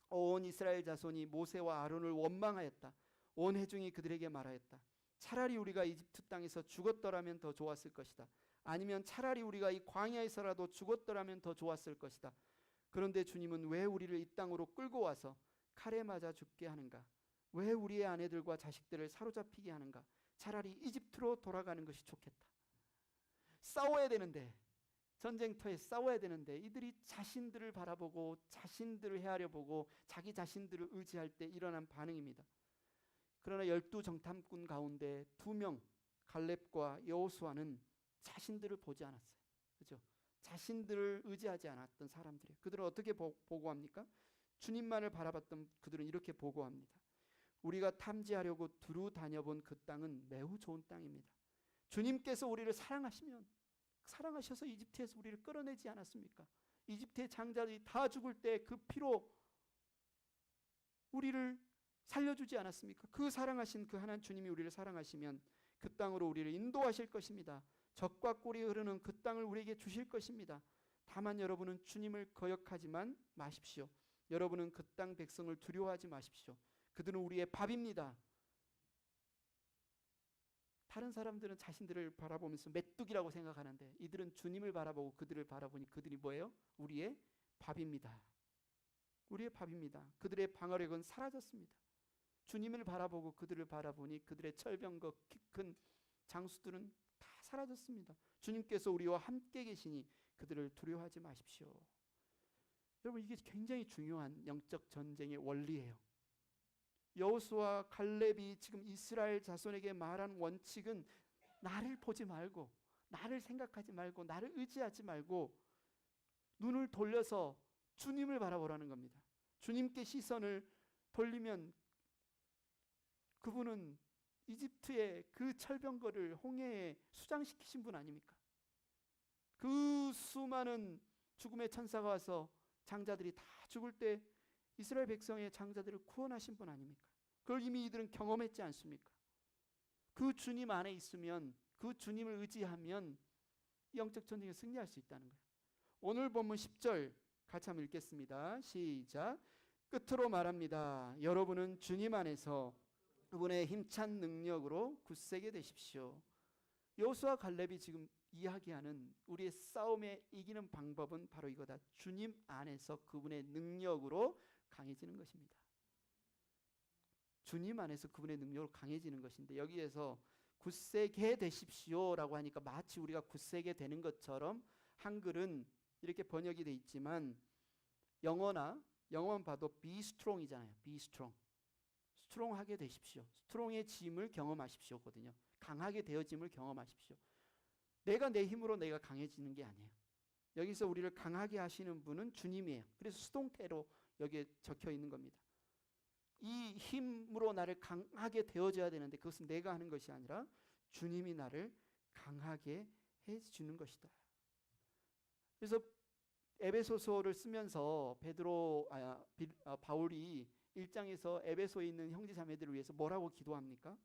[SPEAKER 1] 온 이스라엘 자손이 모세와 아론을 원망하였다. 온 회중이 그들에게 말하였다. 차라리 우리가 이집트 땅에서 죽었더라면 더 좋았을 것이다. 아니면 차라리 우리가 이 광야에서라도 죽었더라면 더 좋았을 것이다. 그런데 주님은 왜 우리를 이 땅으로 끌고 와서 칼에 맞아 죽게 하는가? 왜 우리의 아내들과 자식들을 사로잡히게 하는가? 차라리 이집트로 돌아가는 것이 좋겠다. 싸워야 되는데 전쟁터에 싸워야 되는데 이들이 자신들을 바라보고 자신들을 헤아려보고 자기 자신들을 의지할 때 일어난 반응입니다. 그러나 12정탐꾼 가운데 2명 갈렙과 여호수아는 자신들을 보지 않았어요. 그렇죠? 자신들을 의지하지 않았던 사람들이에요. 그들은 어떻게 보고합니까? 주님만을 바라봤던 그들은 이렇게 보고합니다. 우리가 탐지하려고 두루 다녀본 그 땅은 매우 좋은 땅입니다. 주님께서 우리를 사랑하셔서 이집트에서 우리를 끌어내지 않았습니까? 이집트의 장자들이 다 죽을 때 그 피로 우리를 살려주지 않았습니까? 그 사랑하신 그 하나님 주님이 우리를 사랑하시면 그 땅으로 우리를 인도하실 것입니다. 젖과 꿀이 흐르는 그 땅을 우리에게 주실 것입니다. 다만 여러분은 주님을 거역하지만 마십시오. 여러분은 그 땅 백성을 두려워하지 마십시오. 그들은 우리의 밥입니다. 다른 사람들은 자신들을 바라보면서 메뚜기라고 생각하는데 이들은 주님을 바라보고 그들을 바라보니 그들이 뭐예요? 우리의 밥입니다. 우리의 밥입니다. 그들의 방어력은 사라졌습니다. 주님을 바라보고 그들을 바라보니 그들의 철병거 키 큰 장수들은 다 사라졌습니다. 주님께서 우리와 함께 계시니 그들을 두려워하지 마십시오. 여러분, 이게 굉장히 중요한 영적 전쟁의 원리예요. 여호수아 갈렙이 지금 이스라엘 자손에게 말한 원칙은 나를 보지 말고, 나를 생각하지 말고, 나를 의지하지 말고 눈을 돌려서 주님을 바라보라는 겁니다. 주님께 시선을 돌리면 그분은 이집트의 그 철병거를 홍해에 수장시키신 분 아닙니까? 그 수많은 죽음의 천사가 와서 장자들이 다 죽을 때 이스라엘 백성의 장자들을 구원하신 분 아닙니까? 그걸 이미 이들은 경험했지 않습니까? 그 주님 안에 있으면, 그 주님을 의지하면 영적 전쟁에 승리할 수 있다는 거예요. 오늘 본문 10절 같이 한번 읽겠습니다. 시작. 끝으로 말합니다. 여러분은 주님 안에서 그분의 힘찬 능력으로 굳세게 되십시오. 여호수아 갈렙이 지금 이야기하는 우리의 싸움에 이기는 방법은 바로 이거다. 주님 안에서 그분의 능력으로 강해지는 것입니다. 주님 안에서 그분의 능력으로 강해지는 것인데, 여기에서 굳세게 되십시오라고 하니까 마치 우리가 굳세게 되는 것처럼 한글은 이렇게 번역이 돼 있지만 영어만 봐도 be strong이잖아요. be strong. 스트롱하게 되십시오. 스트롱의 짐을 경험하십시오거든요. 강하게 되어짐을 경험하십시오. 내가 내 힘으로 내가 강해지는 게 아니에요. 여기서 우리를 강하게 하시는 분은 주님이에요. 그래서 수동태로 여기에 적혀 있는 겁니다. 이 힘으로 나를 강하게 되어줘야 되는데 그것은 내가 하는 것이 아니라 주님이 나를 강하게 해주는 것이다. 그래서 에베소서를 쓰면서 바울이 1장에서 에베소에 있는 형제자매들을 위해서 뭐라고 기도합니까?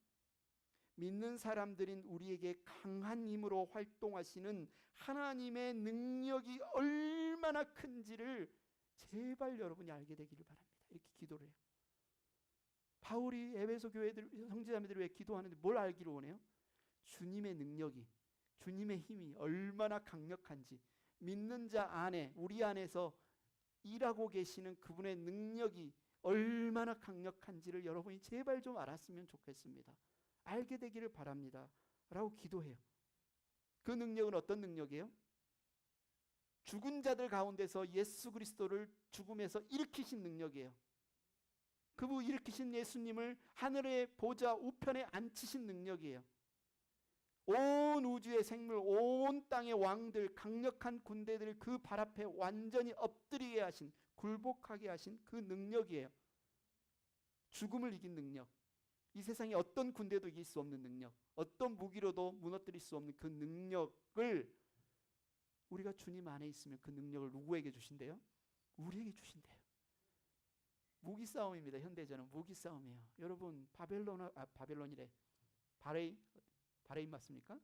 [SPEAKER 1] 믿는 사람들인 우리에게 강한 힘으로 활동하시는 하나님의 능력이 얼마나 큰지를 제발 여러분이 알게 되기를 바랍니다. 이렇게 기도를 해요. 바울이 에베소 교회들 형제자매들을 위해 기도하는데 뭘 알기를 원해요? 주님의 능력이, 주님의 힘이 얼마나 강력한지, 믿는 자 안에, 우리 안에서 일하고 계시는 그분의 능력이 얼마나 강력한지를 여러분이 제발 좀 알았으면 좋겠습니다. 알게 되기를 바랍니다. 라고 기도해요. 그 능력은 어떤 능력이에요? 죽은 자들 가운데서 예수 그리스도를 죽음에서 일으키신 능력이에요. 그분 일으키신 예수님을 하늘의 보좌 우편에 앉히신 능력이에요. 온 우주의 생물, 온 땅의 왕들, 강력한 군대들을 그 발 앞에 완전히 엎드리게 하신, 굴복하게 하신 그 능력이에요. 죽음을 이긴 능력, 이 세상에 어떤 군대도 이길 수 없는 능력, 어떤 무기로도 무너뜨릴 수 없는 그 능력을 우리가 주님 안에 있으면 그 능력을 누구에게 주신대요? 우리에게 주신대요. 무기 싸움입니다. 현대전은 무기 싸움이에요. 여러분, 바벨론이래. 바레인 맞습니까?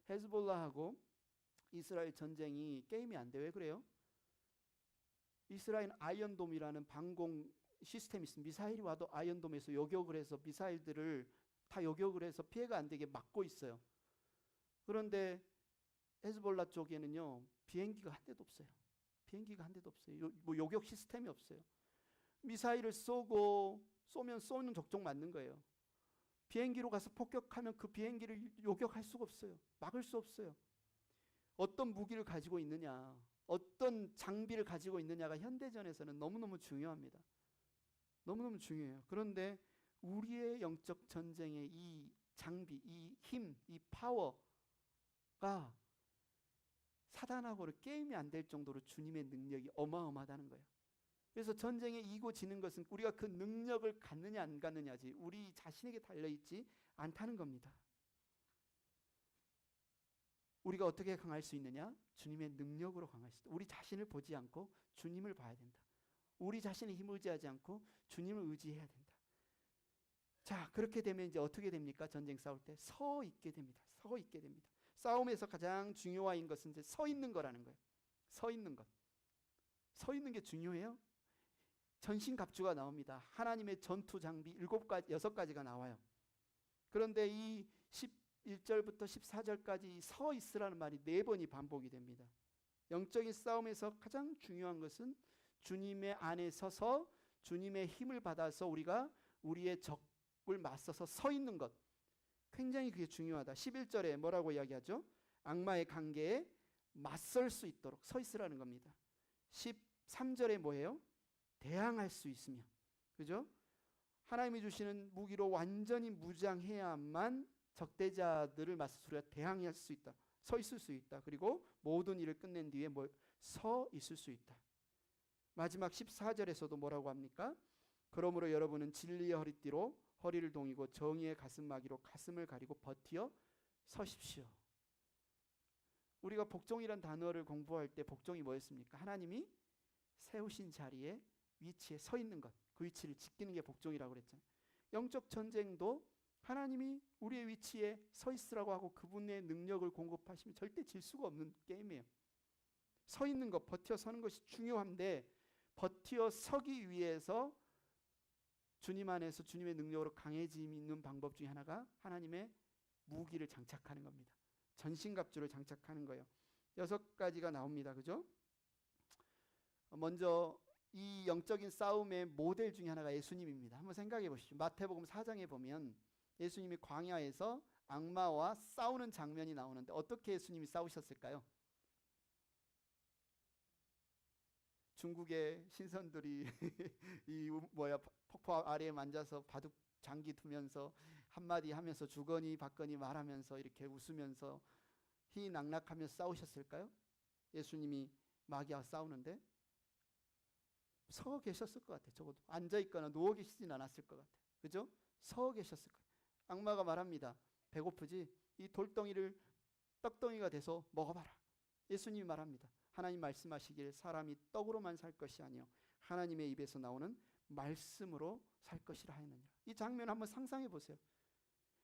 [SPEAKER 1] 헤즈볼라하고 이스라엘 전쟁이 게임이 안 돼. 왜 그래요? 이스라엘 아이언돔이라는 방공 시스템이 있습니다. 미사일이 와도 아이언돔에서 요격을 해서 미사일들을 다 요격을 해서 피해가 안 되게 막고 있어요. 그런데 헤즈볼라 쪽에는요, 비행기가 한 대도 없어요. 비행기가 한 대도 없어요. 요격 시스템이 없어요. 미사일을 쏘면 쏘는 족족 맞는 거예요. 비행기로 가서 폭격하면 그 비행기를 요격할 수가 없어요. 막을 수 없어요. 어떤 무기를 가지고 있느냐, 어떤 장비를 가지고 있느냐가 현대전에서는 너무너무 중요합니다. 너무너무 중요해요. 그런데 우리의 영적 전쟁의 이 장비, 이 힘, 이 파워가 사단하고는 게임이 안 될 정도로 주님의 능력이 어마어마하다는 거예요. 그래서 전쟁에 이기고 지는 것은 우리가 그 능력을 갖느냐 안 갖느냐지 우리 자신에게 달려있지 않다는 겁니다. 우리가 어떻게 강할 수 있느냐? 주님의 능력으로 강할 수 있다. 우리 자신을 보지 않고 주님을 봐야 된다. 우리 자신의 힘을 의지하지 않고 주님을 의지해야 된다. 자, 그렇게 되면 이제 어떻게 됩니까? 전쟁 싸울 때 서 있게 됩니다. 서 있게 됩니다. 싸움에서 가장 중요한 것은 이제 서 있는 거라는 거예요. 서 있는 것. 서 있는 게 중요해요. 전신갑주가 나옵니다. 하나님의 전투 장비 6가지가 나와요. 그런데 이 11절부터 14절까지 서 있으라는 말이 4번이 반복이 됩니다. 영적인 싸움에서 가장 중요한 것은 주님의 안에 서서 주님의 힘을 받아서 우리가 우리의 적을 맞서서 서 있는 것, 굉장히 그게 중요하다. 11절에 뭐라고 이야기하죠? 악마의 관계에 맞설 수 있도록 서 있으라는 겁니다. 13절에 뭐예요? 대항할 수 있으며, 그죠? 하나님이 주시는 무기로 완전히 무장해야만 적대자들을 맞서 우리가 대항할 수 있다. 서 있을 수 있다. 그리고 모든 일을 끝낸 뒤에 서 있을 수 있다. 마지막 14절에서도 뭐라고 합니까? 그러므로 여러분은 진리의 허리띠로 허리를 동이고 정의의 가슴막이로 가슴을 가리고 버티어 서십시오. 우리가 복종이란 단어를 공부할 때 복종이 뭐였습니까? 하나님이 세우신 자리에 위치에 서 있는 것, 그 위치를 지키는 게 복종이라고 그랬잖아요. 영적 전쟁도 하나님이 우리의 위치에 서 있으라고 하고 그분의 능력을 공급하시면 절대 질 수가 없는 게임이에요. 서 있는 것, 버텨 서는 것이 중요한데 버텨 서기 위해서 주님 안에서 주님의 능력으로 강해지는 방법 중에 하나가 하나님의 무기를 장착하는 겁니다. 전신갑주를 장착하는 거예요. 6가지가 나옵니다. 그죠? 먼저 이 영적인 싸움의 모델 중에 하나가 예수님입니다. 한번 생각해 보시죠. 마태복음 4장에 보면 예수님이 광야에서 악마와 싸우는 장면이 나오는데 어떻게 예수님이 싸우셨을까요? 중국의 신선들이 이 폭포 아래에 앉아서 바둑 장기 두면서 한마디 하면서 주거니 받거니 말하면서 이렇게 웃으면서 희낙낙하면서 싸우셨을까요? 예수님이 마귀와 싸우는데 서 계셨을 것 같아요. 적어도 앉아 있거나 누워 계시진 않았을 것 같아요. 그죠? 서 계셨을 거예요. 악마가 말합니다. 배고프지? 이 돌덩이를 떡덩이가 돼서 먹어봐라. 예수님이 말합니다. 하나님 말씀하시길 사람이 떡으로만 살 것이 아니요 하나님의 입에서 나오는 말씀으로 살 것이라 하였느니라. 이 장면 한번 상상해 보세요.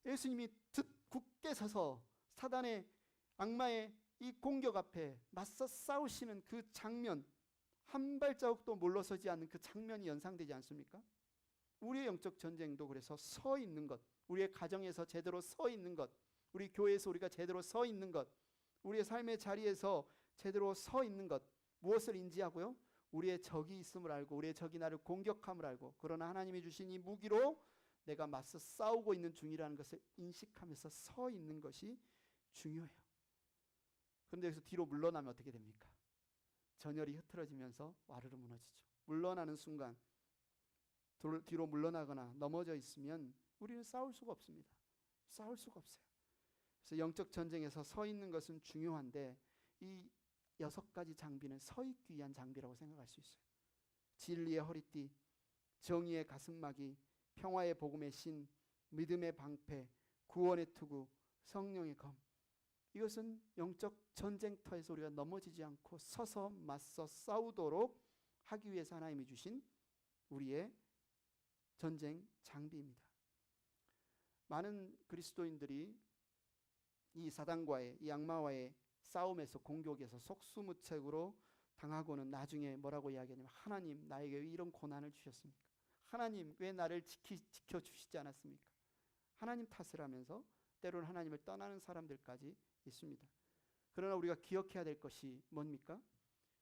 [SPEAKER 1] 예수님이 굳게 서서 사단의 악마의 이 공격 앞에 맞서 싸우시는 그 장면, 한 발자국도 물러서지 않는 그 장면이 연상되지 않습니까? 우리의 영적 전쟁도 그래서 서 있는 것, 우리의 가정에서 제대로 서 있는 것, 우리 교회에서 우리가 제대로 서 있는 것, 우리의 삶의 자리에서 제대로 서 있는 것, 무엇을 인지하고요? 우리의 적이 있음을 알고 우리의 적이 나를 공격함을 알고 그러나 하나님이 주신 이 무기로 내가 맞서 싸우고 있는 중이라는 것을 인식하면서 서 있는 것이 중요해요. 그런데 여기서 뒤로 물러나면 어떻게 됩니까? 전열이 흐트러지면서 와르르 무너지죠. 물러나는 순간 뒤로 물러나거나 넘어져 있으면 우리는 싸울 수가 없습니다. 싸울 수가 없어요. 그래서 영적 전쟁에서 서 있는 것은 중요한데 이 6가지 장비는 서 있기 위한 장비라고 생각할 수 있어요. 진리의 허리띠, 정의의 가슴막이, 평화의 복음의 신, 믿음의 방패, 구원의 투구, 성령의 검. 이것은 영적 전쟁터에서 우리가 넘어지지 않고 서서 맞서 싸우도록 하기 위해서 하나님이 주신 우리의 전쟁 장비입니다. 많은 그리스도인들이 이 사단과의 이 악마와의 싸움에서 공격에서 속수무책으로 당하고는 나중에 뭐라고 이야기하냐면 하나님 나에게 왜 이런 고난을 주셨습니까? 하나님 왜 나를 지켜주시지 않았습니까? 하나님 탓을 하면서 때로는 하나님을 떠나는 사람들까지 있습니다. 그러나 우리가 기억해야 될 것이 뭡니까?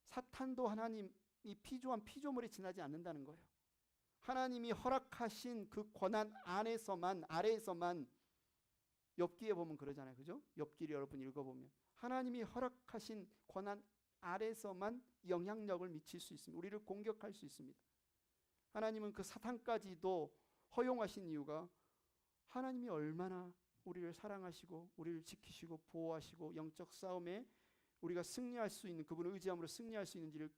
[SPEAKER 1] 사탄도 하나님이 피조한 피조물에 지나지 않는다는 거예요. 하나님이 허락하신 그 권한 안에서만 아래에서만 욥기에 보면 그러잖아요. 그죠? 욥기를 여러분 읽어보면 하나님이 허락하신 권한 아래서만 영향력을 미칠 수 있습니다. 우리를 공격할 수 있습니다. 하나님은 그 사탄까지도 허용하신 이유가 하나님이 얼마나 우리를 사랑하시고 우리를 지키시고 보호하시고 영적 싸움에 우리가 승리할 수 있는 그분을 의지함으로 승리할 수 있는지를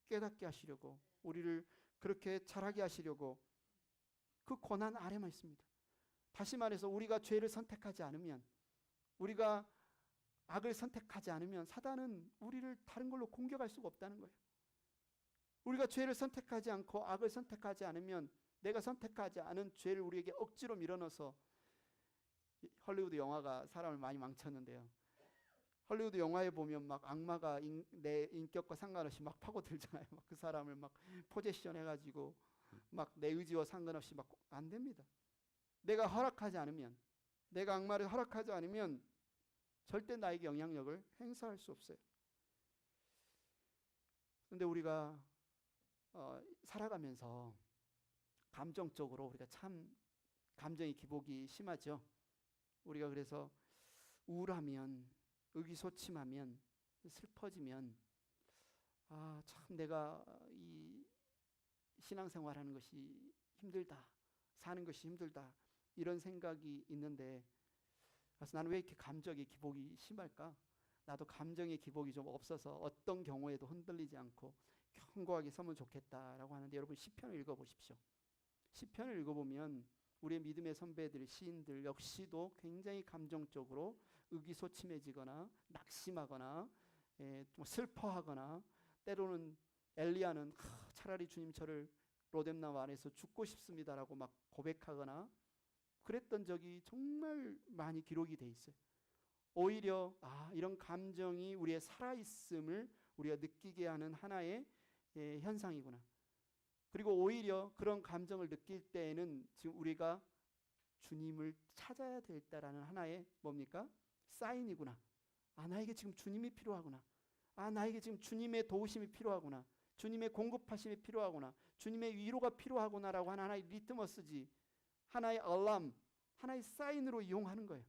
[SPEAKER 1] 깨닫게 하시려고 우리를 그렇게 자라게 하시려고 그 권한 아래만 있습니다. 다시 말해서 우리가 죄를 선택하지 않으면 우리가 악을 선택하지 않으면 사단은 우리를 다른 걸로 공격할 수가 없다는 거예요. 우리가 죄를 선택하지 않고 악을 선택하지 않으면 내가 선택하지 않은 죄를 우리에게 억지로 밀어넣어서 헐리우드 영화가 사람을 많이 망쳤는데요. 헐리우드 영화에 보면 막 악마가 내 인격과 상관없이 막 파고들잖아요. 막 그 사람을 막 포제션 해가지고 막 내 의지와 상관없이 막 안 됩니다. 내가 허락하지 않으면 내가 악마를 허락하지 않으면 절대 나에게 영향력을 행사할 수 없어요. 그런데 우리가 살아가면서 감정적으로 우리가 참 감정의 기복이 심하죠. 우리가 그래서 우울하면, 의기소침하면, 슬퍼지면 참 내가 이 신앙생활하는 것이 힘들다, 사는 것이 힘들다, 이런 생각이 있는데, 그래서 나는 왜 이렇게 감정의 기복이 심할까? 나도 감정의 기복이 좀 없어서 어떤 경우에도 흔들리지 않고 견고하게 서면 좋겠다라고 하는데, 여러분 시편을 읽어보십시오. 시편을 읽어보면 우리의 믿음의 선배들, 시인들 역시도 굉장히 감정적으로 의기소침해지거나 낙심하거나 좀 슬퍼하거나, 때로는 엘리야는 차라리 주님 저를 로뎀나무 안에서 죽고 싶습니다라고 막 고백하거나 그랬던 적이 정말 많이 기록이 돼 있어요. 오히려 이런 감정이 우리의 살아있음을 우리가 느끼게 하는 하나의 현상이구나. 그리고 오히려 그런 감정을 느낄 때에는 지금 우리가 주님을 찾아야 될다라는 하나의 뭡니까? 사인이구나. 나에게 지금 주님이 필요하구나. 나에게 지금 주님의 도우심이 필요하구나. 주님의 공급하심이 필요하구나. 주님의 위로가 필요하구나라고 하는 하나의 리트머스지, 하나의 알람, 하나의 사인으로 이용하는 거예요.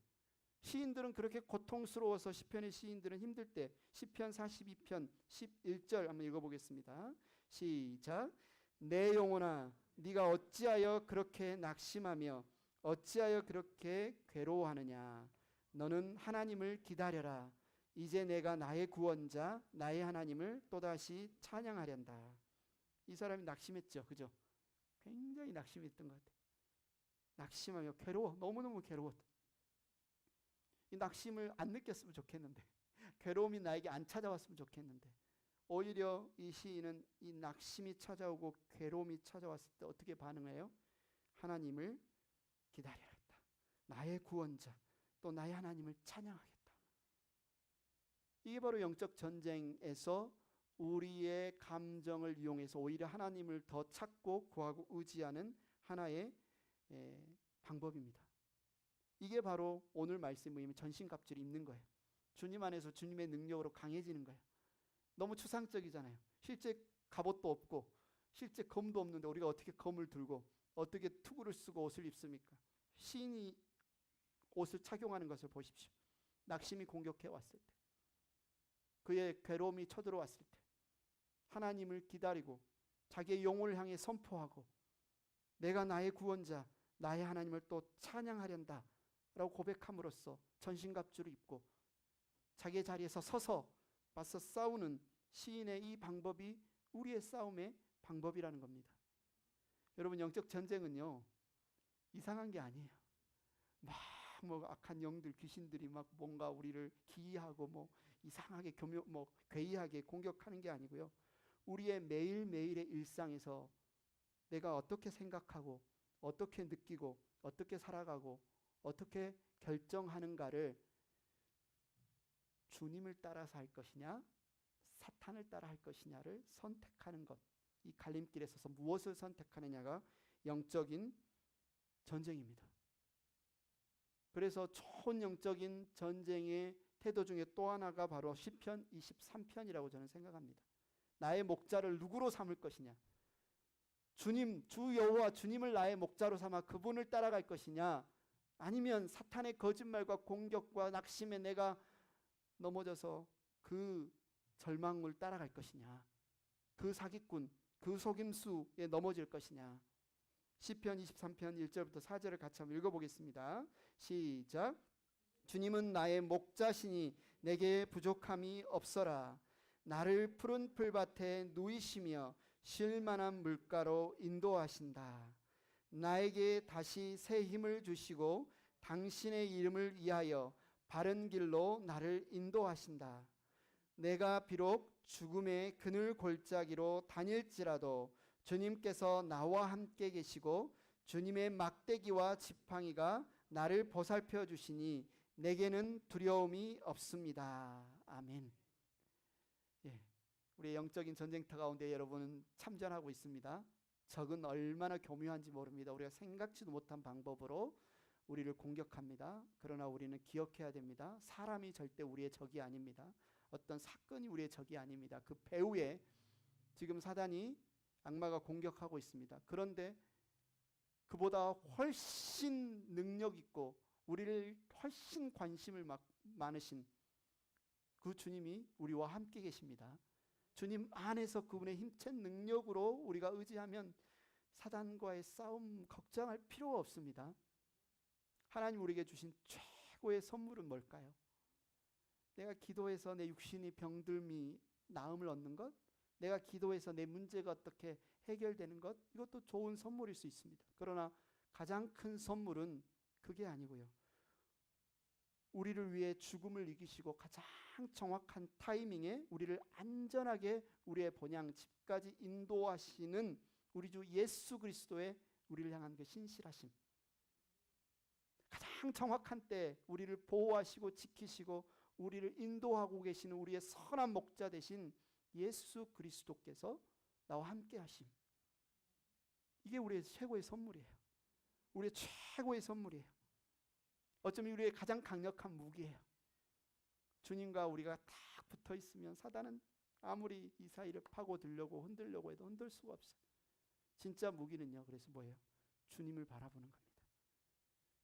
[SPEAKER 1] 시인들은 그렇게 고통스러워서, 시편의 시인들은 힘들 때 시편 42편 11절 한번 읽어보겠습니다. 시작. 내 영혼아 네가 어찌하여 그렇게 낙심하며 어찌하여 그렇게 괴로워하느냐. 너는 하나님을 기다려라. 이제 내가 나의 구원자 나의 하나님을 또다시 찬양하련다. 이 사람이 낙심했죠. 그죠? 굉장히 낙심했던 것 같아요. 낙심하며 괴로워, 너무너무 괴로웠다. 이 낙심을 안 느꼈으면 좋겠는데, 괴로움이 나에게 안 찾아왔으면 좋겠는데, 오히려 이 시인은 이 낙심이 찾아오고 괴로움이 찾아왔을 때 어떻게 반응해요? 하나님을 기다려야겠다. 나의 구원자, 또 나의 하나님을 찬양하겠다. 이게 바로 영적 전쟁에서 우리의 감정을 이용해서 오히려 하나님을 더 찾고 구하고 의지하는 하나의 방법입니다. 이게 바로 오늘 말씀 모임의 전신갑주를 입는 거예요. 주님 안에서 주님의 능력으로 강해지는 거예요. 너무 추상적이잖아요. 실제 갑옷도 없고 실제 검도 없는데 우리가 어떻게 검을 들고 어떻게 투구를 쓰고 옷을 입습니까? 시인이 옷을 착용하는 것을 보십시오. 낙심이 공격해 왔을 때, 그의 괴로움이 쳐들어왔을 때 하나님을 기다리고 자기의 영혼을 향해 선포하고 내가 나의 구원자 나의 하나님을 또 찬양하련다 라고 고백함으로써 전신갑주를 입고 자기의 자리에서 서서 맞서 싸우는 시인의 이 방법이 우리의 싸움의 방법이라는 겁니다. 여러분, 영적 전쟁은요 이상한 게 아니에요. 막 뭐 악한 영들, 귀신들이 막 뭔가 우리를 기이하고 뭐 이상하게 괴이하게 공격하는 게 아니고요. 우리의 매일매일의 일상에서 내가 어떻게 생각하고 어떻게 느끼고 어떻게 살아가고 어떻게 결정하는가를 주님을 따라서 할 것이냐 사탄을 따라 할 것이냐를 선택하는 것, 이 갈림길에 서서 무엇을 선택하느냐가 영적인 전쟁입니다. 그래서 좋은 영적인 전쟁의 태도 중에 또 하나가 바로 시편 23편이라고 저는 생각합니다. 나의 목자를 누구로 삼을 것이냐, 주님, 주 여호와 주님을 나의 목자로 삼아 그분을 따라갈 것이냐, 아니면 사탄의 거짓말과 공격과 낙심에 내가 넘어져서 그 절망을 따라갈 것이냐, 그 사기꾼, 그 속임수에 넘어질 것이냐. 시편 23편 1절부터 4절을 같이 한번 읽어보겠습니다. 시작. 주님은 나의 목자시니 내게 부족함이 없어라. 나를 푸른 풀밭에 누이시며 쉴 만한 물가로 인도하신다. 나에게 다시 새 힘을 주시고 당신의 이름을 위하여 바른 길로 나를 인도하신다. 내가 비록 죽음의 그늘 골짜기로 다닐지라도 주님께서 나와 함께 계시고 주님의 막대기와 지팡이가 나를 보살펴 주시니 내게는 두려움이 없습니다. 아멘. 우리 영적인 전쟁터 가운데 여러분은 참전하고 있습니다. 적은 얼마나 교묘한지 모릅니다. 우리가 생각지도 못한 방법으로 우리를 공격합니다. 그러나 우리는 기억해야 됩니다. 사람이 절대 우리의 적이 아닙니다. 어떤 사건이 우리의 적이 아닙니다. 그 배후에 지금 사단이 악마가 공격하고 있습니다. 그런데 그보다 훨씬 능력 있고 우리를 훨씬 관심을 많으신 그 주님이 우리와 함께 계십니다. 주님 안에서 그분의 힘찬 능력으로 우리가 의지하면 사단과의 싸움 걱정할 필요가 없습니다. 하나님 우리에게 주신 최고의 선물은 뭘까요? 내가 기도해서 내 육신이 병들미 나음을 얻는 것, 내가 기도해서 내 문제가 어떻게 해결되는 것, 이것도 좋은 선물일 수 있습니다. 그러나 가장 큰 선물은 그게 아니고요, 우리를 위해 죽음을 이기시고 가장 정확한 타이밍에 우리를 안전하게 우리의 본향 집까지 인도하시는 우리 주 예수 그리스도의 우리를 향한 그 신실하심, 가장 정확한 때 우리를 보호하시고 지키시고 우리를 인도하고 계시는 우리의 선한 목자 되신 예수 그리스도께서 나와 함께 하심, 이게 우리의 최고의 선물이에요. 우리의 최고의 선물이에요. 어쩌면 우리의 가장 강력한 무기예요. 주님과 우리가 딱 붙어 있으면 사단은 아무리 이 사이를 파고들려고 흔들려고 해도 흔들 수가 없어요. 진짜 무기는요, 그래서 뭐예요? 주님을 바라보는 겁니다.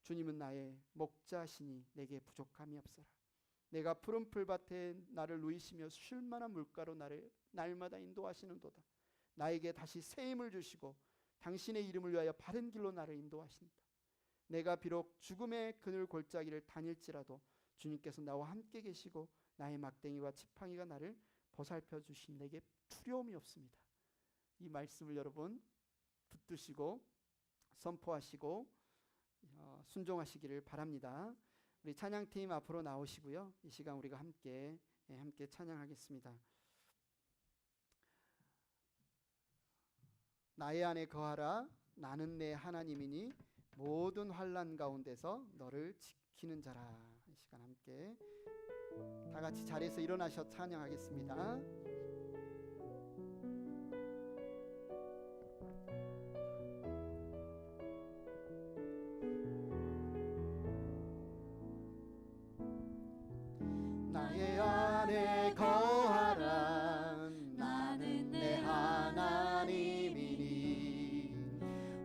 [SPEAKER 1] 주님은 나의 목자시니 내게 부족함이 없어라. 내가 푸른 풀밭에 나를 누이시며 쉴 만한 물가로 나를 날마다 인도하시는도다. 나에게 다시 새 힘을 주시고 당신의 이름을 위하여 바른 길로 나를 인도하신다. 내가 비록 죽음의 그늘 골짜기를 다닐지라도 주님께서 나와 함께 계시고 나의 막대기와 지팡이가 나를 보살펴 주신 내게 두려움이 없습니다. 이 말씀을 여러분 붙드시고 선포하시고 순종하시기를 바랍니다. 우리 찬양팀 앞으로 나오시고요, 이 시간 우리가 함께 찬양하겠습니다. 나의 안에 거하라. 나는 내 하나님이니 모든 환난 가운데서 너를 지키는 자라. 이 시간 함께 다 같이 자리에서 일어나셔 찬양하겠습니다. 나의 안에 거하라. 나는 내 하나님이니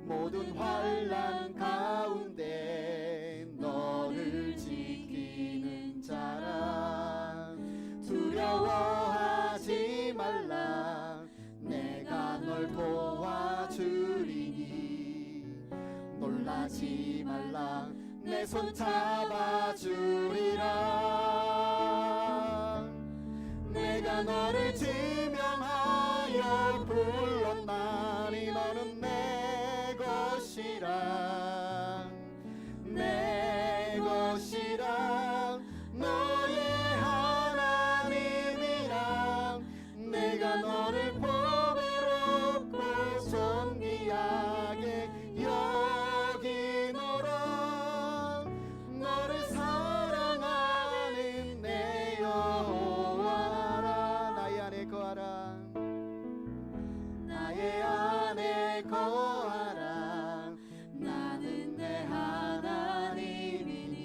[SPEAKER 1] 모든 환난 가운데 너를 지키는 자라. 두려워하지 말라. 내가 널 도와주리니 놀라지 말라. 내 손 잡아주리라. 내가 너를 지명하여 불렀나니 너는 내 것이라. 내 것이라. 너의 하나님이라. 내가 너를 보배롭고 존귀하게 여기노라. 너를 사랑하는 내 여호와라. 나의 안에 거하라. 나의 안에 거하라. 나는 내 하나님이니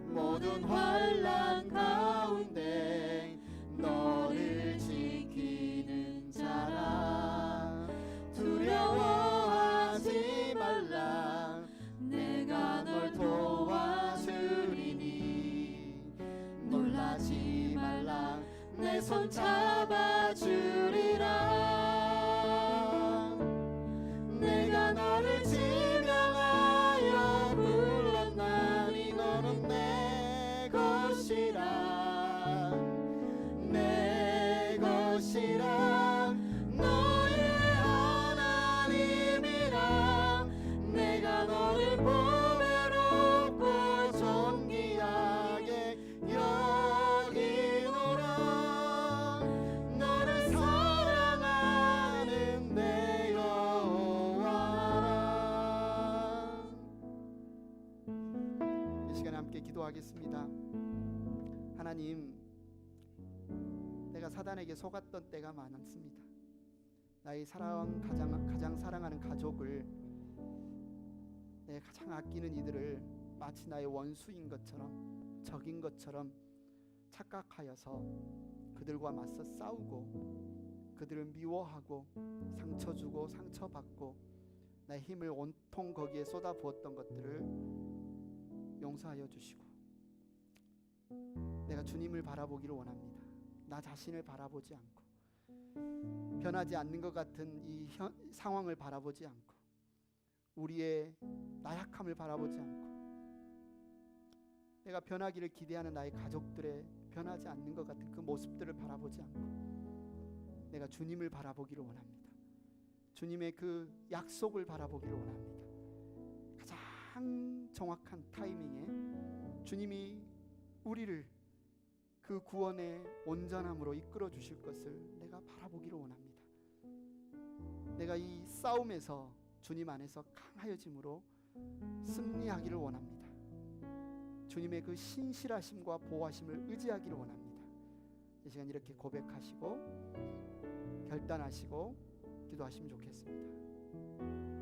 [SPEAKER 1] 모든 환난 가운데 너를 지키는 자라. 두려워하지 말라. 내가 널 도와주리니 놀라지 말라. 내 손 잡아주리라. 내가 너를 지명하여 불렀나니 너는 내 것이라. 내 것이라. 너의 하나님이라. 내가 너를 보배롭고 존귀하게 여기노라. 너를 사랑하는 내 여호와라. 이 시간에 함께 기도하겠습니다. 하나님, 내가 사단에게 속았던 때가 많았습니다. 나의 가장 사랑하는 가족을, 내 가장 아끼는 이들을 마치 나의 원수인 것처럼, 적인 것처럼 착각하여서 그들과 맞서 싸우고 그들을 미워하고 상처 주고 상처받고 나의 힘을 온통 거기에 쏟아부었던 것들을 용서하여 주시고 내가 주님을 바라보기를 원합니다. 나 자신을 바라보지 않고 변하지 않는 것 같은 이 상황을 바라보지 않고 우리의 나약함을 바라보지 않고 내가 변하기를 기대하는 나의 가족들의 변하지 않는 것 같은 그 모습들을 바라보지 않고 내가 주님을 바라보기를 원합니다. 주님의 그 약속을 바라보기를 원합니다. 가장 정확한 타이밍에 주님이 우리를 그 구원의 온전함으로 이끌어 주실 것을 내가 바라보기를 원합니다. 내가 이 싸움에서 주님 안에서 강하여짐으로 승리하기를 원합니다. 주님의 그 신실하심과 보호하심을 의지하기를 원합니다. 이 시간 이렇게 고백하시고 결단하시고 기도하시면 좋겠습니다.